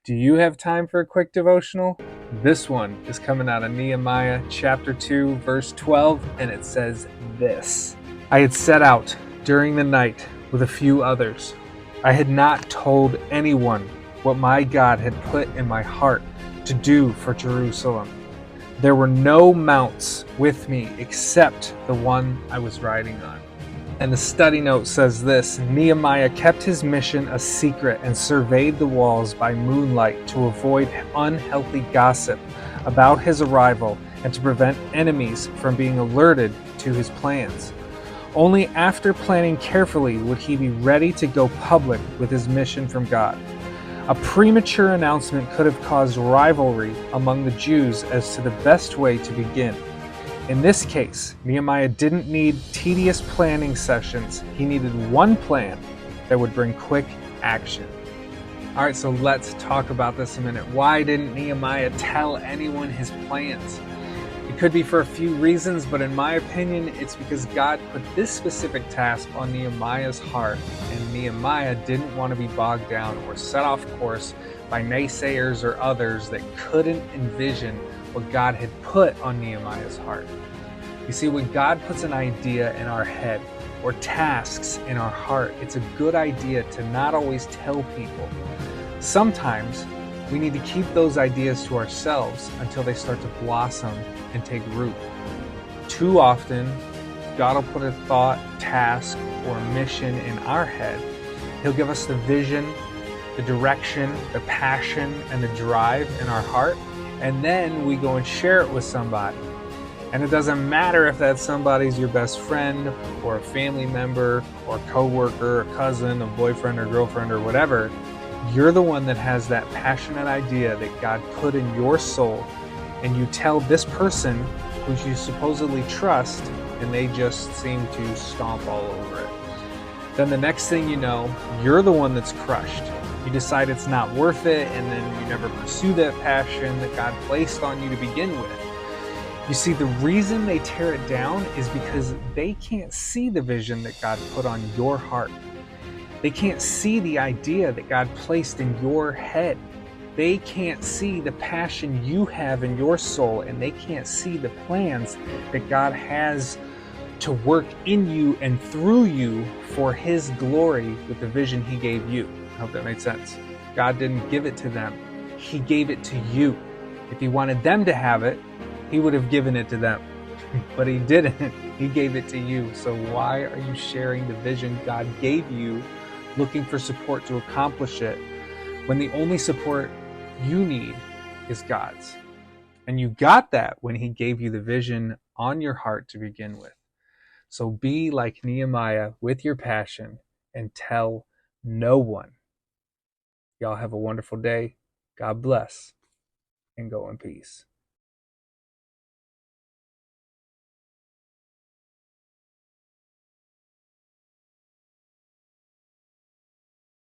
Do you have time for a quick devotional? This one is coming out of Nehemiah chapter 2, verse 12, and it says this: I had set out during the night with a few others. I had not told anyone what my God had put in my heart to do for Jerusalem. There were no mounts with me except the one I was riding on. And the study note says this: Nehemiah kept his mission a secret and surveyed the walls by moonlight to avoid unhealthy gossip about his arrival and to prevent enemies from being alerted to his plans. Only after planning carefully would he be ready to go public with his mission from God. A premature announcement could have caused rivalry among the Jews as to the best way to begin. In this case, Nehemiah didn't need tedious planning sessions. He needed one plan that would bring quick action. All right, so let's talk about this a minute. Why didn't Nehemiah tell anyone his plans? It could be for a few reasons, but in my opinion, it's because God put this specific task on Nehemiah's heart, and Nehemiah didn't want to be bogged down or set off course by naysayers or others that couldn't envision what God had put on Nehemiah's heart. You see, when God puts an idea in our head or tasks in our heart, it's a good idea to not always tell people. Sometimes we need to keep those ideas to ourselves until they start to blossom and take root. Too often, God will put a thought, task, or mission in our head. He'll give us the vision, the direction, the passion, and the drive in our heart, and then we go and share it with somebody. And it doesn't matter if that somebody's your best friend or a family member or coworker or cousin, a boyfriend or girlfriend or whatever. You're the one that has that passionate idea that God put in your soul, and you tell this person who you supposedly trust, and they just seem to stomp all over it. Then the next thing you know, you're the one that's crushed. You decide it's not worth it, and then you never pursue that passion that God placed on you to begin with. You see, the reason they tear it down is because they can't see the vision that God put on your heart. They can't see the idea that God placed in your head. They can't see the passion you have in your soul, and they can't see the plans that God has to work in you and through you for His glory with the vision He gave you. I hope that made sense. God didn't give it to them. He gave it to you. If He wanted them to have it, He would have given it to them. But He didn't. He gave it to you. So why are you sharing the vision God gave you, looking for support to accomplish it, when the only support you need is God's? And you got that when He gave you the vision on your heart to begin with. So be like Nehemiah with your passion and tell no one. Y'all have a wonderful day. God bless, and go in peace.